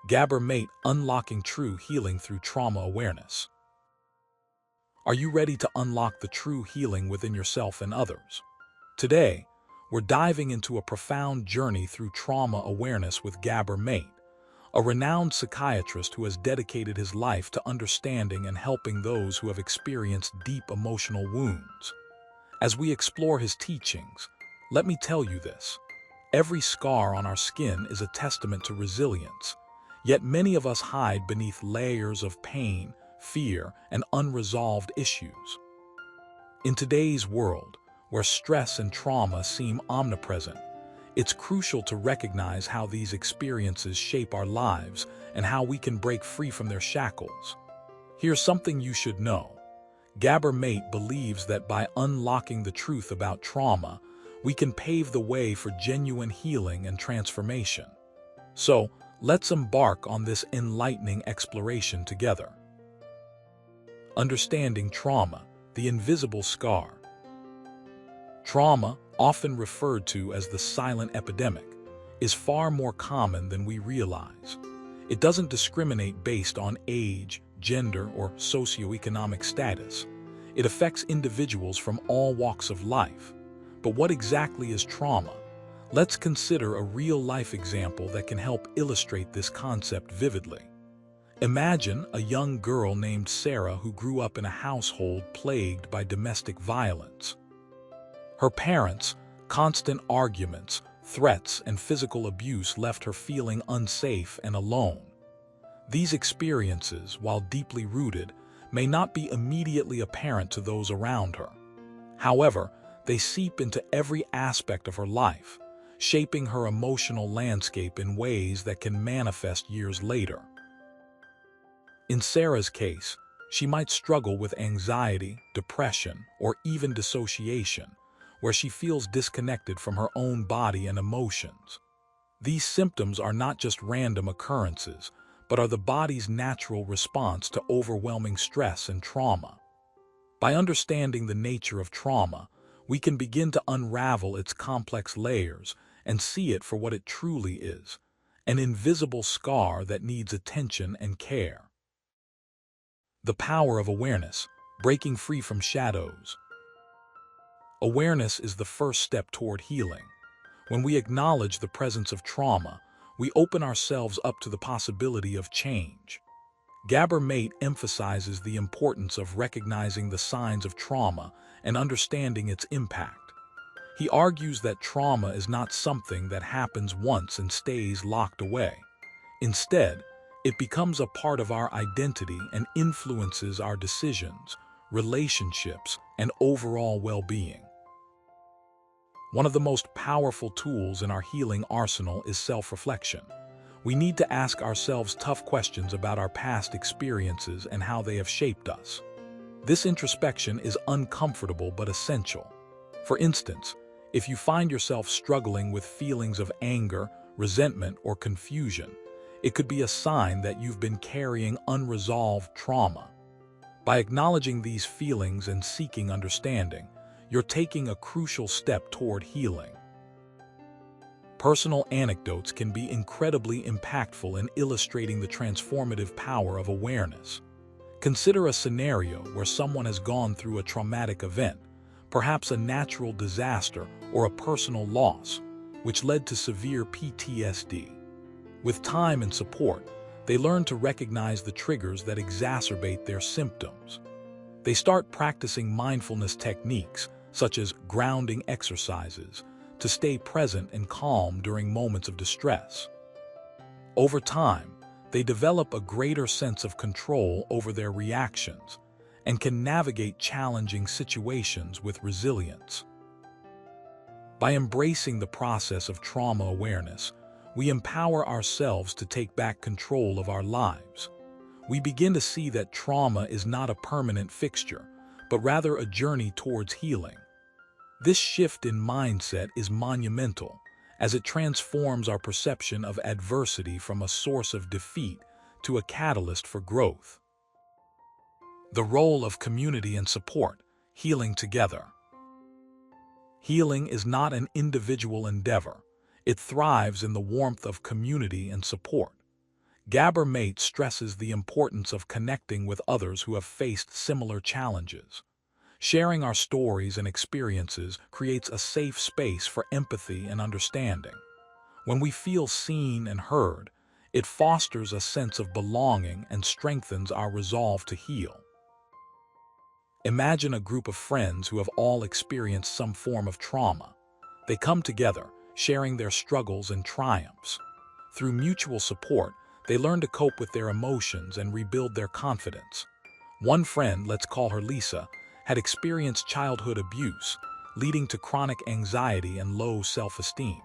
Gabor Mate, Unlocking True Healing Through Trauma Awareness. Are you ready to unlock the true healing within yourself and others? Today, we're diving into a profound journey through trauma awareness with Gabor Mate, a renowned psychiatrist who has dedicated his life to understanding and helping those who have experienced deep emotional wounds. As we explore his teachings, let me tell you this: every scar on our skin is a testament to resilience, yet many of us hide beneath layers of pain, fear, and unresolved issues. In today's world, where stress and trauma seem omnipresent, it's crucial to recognize how these experiences shape our lives and how we can break free from their shackles. Here's something you should know. Gabor Mate believes that by unlocking the truth about trauma, we can pave the way for genuine healing and transformation. So, let's embark on this enlightening exploration together. Understanding trauma, the invisible scar. Trauma, often referred to as the silent epidemic, is far more common than we realize. It doesn't discriminate based on age, gender, or socioeconomic status. It affects individuals from all walks of life. But what exactly is trauma? Let's consider a real-life example that can help illustrate this concept vividly. Imagine a young girl named Sarah who grew up in a household plagued by domestic violence. Her parents' constant arguments, threats, and physical abuse left her feeling unsafe and alone. These experiences, while deeply rooted, may not be immediately apparent to those around her. However, they seep into every aspect of her life, shaping her emotional landscape in ways that can manifest years later. In Sarah's case, she might struggle with anxiety, depression, or even dissociation, where she feels disconnected from her own body and emotions. These symptoms are not just random occurrences, but are the body's natural response to overwhelming stress and trauma. By understanding the nature of trauma, we can begin to unravel its complex layers and see it for what it truly is: an invisible scar that needs attention and care. The power of awareness, breaking free from shadows. Awareness is the first step toward healing. When we acknowledge the presence of trauma, we open ourselves up to the possibility of change. Gabor Mate emphasizes the importance of recognizing the signs of trauma and understanding its impact. He argues that trauma is not something that happens once and stays locked away. Instead, it becomes a part of our identity and influences our decisions, relationships, and overall well-being. One of the most powerful tools in our healing arsenal is self-reflection. We need to ask ourselves tough questions about our past experiences and how they have shaped us. This introspection is uncomfortable but essential. For instance, if you find yourself struggling with feelings of anger, resentment, or confusion, it could be a sign that you've been carrying unresolved trauma. By acknowledging these feelings and seeking understanding, you're taking a crucial step toward healing. Personal anecdotes can be incredibly impactful in illustrating the transformative power of awareness. Consider a scenario where someone has gone through a traumatic event, perhaps a natural disaster or a personal loss, which led to severe PTSD. With time and support, they learn to recognize the triggers that exacerbate their symptoms. They start practicing mindfulness techniques, such as grounding exercises, to stay present and calm during moments of distress. Over time, they develop a greater sense of control over their reactions and can navigate challenging situations with resilience. By embracing the process of trauma awareness, we empower ourselves to take back control of our lives. We begin to see that trauma is not a permanent fixture, but rather a journey towards healing. This shift in mindset is monumental, as it transforms our perception of adversity from a source of defeat to a catalyst for growth. The role of community and support, healing together. Healing is not an individual endeavor. It thrives in the warmth of community and support. Gabor Mate stresses the importance of connecting with others who have faced similar challenges. Sharing our stories and experiences creates a safe space for empathy and understanding. When we feel seen and heard, it fosters a sense of belonging and strengthens our resolve to heal. Imagine a group of friends who have all experienced some form of trauma. They come together, sharing their struggles and triumphs. Through mutual support, they learn to cope with their emotions and rebuild their confidence. One friend, let's call her Lisa, had experienced childhood abuse, leading to chronic anxiety and low self-esteem.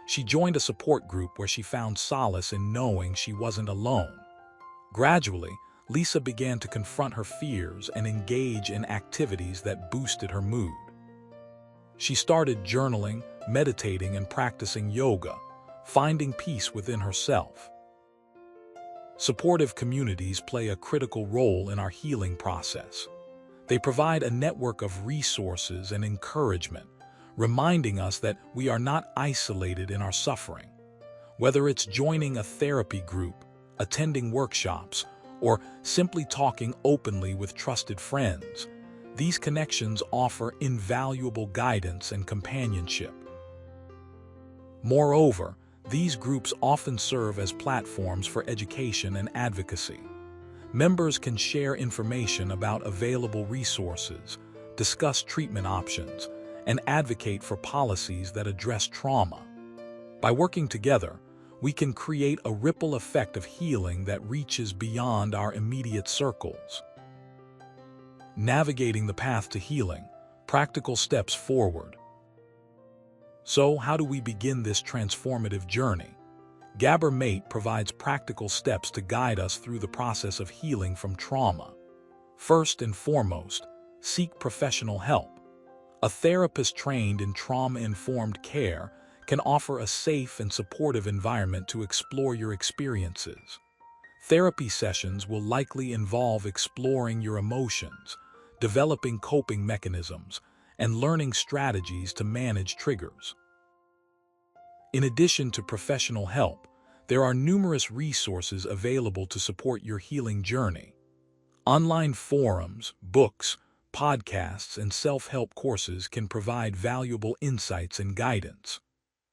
She joined a support group where she found solace in knowing she wasn't alone. Gradually, Lisa began to confront her fears and engage in activities that boosted her mood. She started journaling, meditating, and practicing yoga, finding peace within herself. Supportive communities play a critical role in our healing process. They provide a network of resources and encouragement, reminding us that we are not isolated in our suffering. Whether it's joining a therapy group, attending workshops, or simply talking openly with trusted friends, these connections offer invaluable guidance and companionship. Moreover, these groups often serve as platforms for education and advocacy. Members can share information about available resources, discuss treatment options, and advocate for policies that address trauma. By working together, we can create a ripple effect of healing that reaches beyond our immediate circles. Navigating the path to healing, practical steps forward. So, how do we begin this transformative journey? Gabor Mate provides practical steps to guide us through the process of healing from trauma. First and foremost, seek professional help. A therapist trained in trauma-informed care can offer a safe and supportive environment to explore your experiences. Therapy sessions will likely involve exploring your emotions, developing coping mechanisms, and learning strategies to manage triggers. In addition to professional help, there are numerous resources available to support your healing journey. Online forums, books, podcasts, and self-help courses can provide valuable insights and guidance.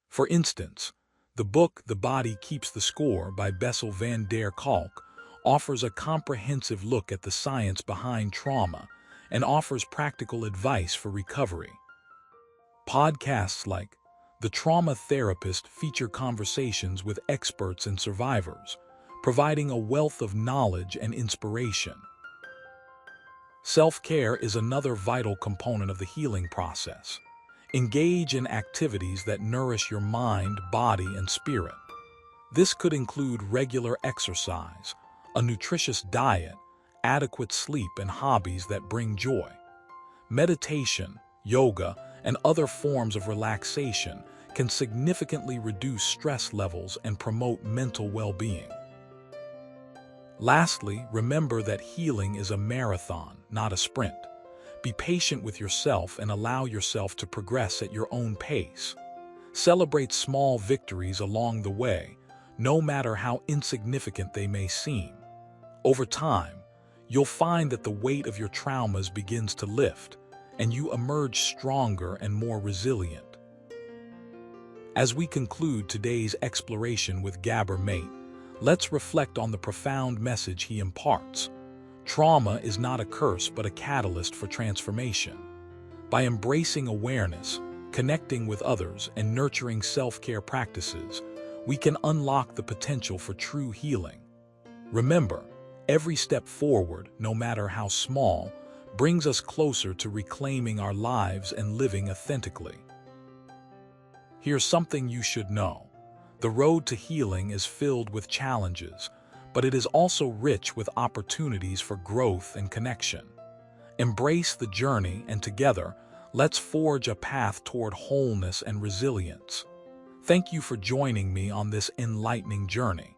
For instance, the book The Body Keeps the Score by Bessel van der Kolk offers a comprehensive look at the science behind trauma and offers practical advice for recovery. Podcasts like The Trauma Therapist feature conversations with experts and survivors, providing a wealth of knowledge and inspiration. Self-care is another vital component of the healing process. Engage in activities that nourish your mind, body, and spirit. This could include regular exercise, a nutritious diet, adequate sleep, and hobbies that bring joy. Meditation, yoga, and other forms of relaxation can significantly reduce stress levels and promote mental well-being. Lastly, remember that healing is a marathon, not a sprint. Be patient with yourself and allow yourself to progress at your own pace. Celebrate small victories along the way, no matter how insignificant they may seem. Over time, you'll find that the weight of your traumas begins to lift, and you emerge stronger and more resilient. As we conclude today's exploration with Gabor Mate, let's reflect on the profound message he imparts. Trauma is not a curse but a catalyst for transformation. By embracing awareness, connecting with others, and nurturing self-care practices, we can unlock the potential for true healing. Remember, every step forward, no matter how small, brings us closer to reclaiming our lives and living authentically. Here's something you should know. The road to healing is filled with challenges, but it is also rich with opportunities for growth and connection. Embrace the journey, and together, let's forge a path toward wholeness and resilience. Thank you for joining me on this enlightening journey.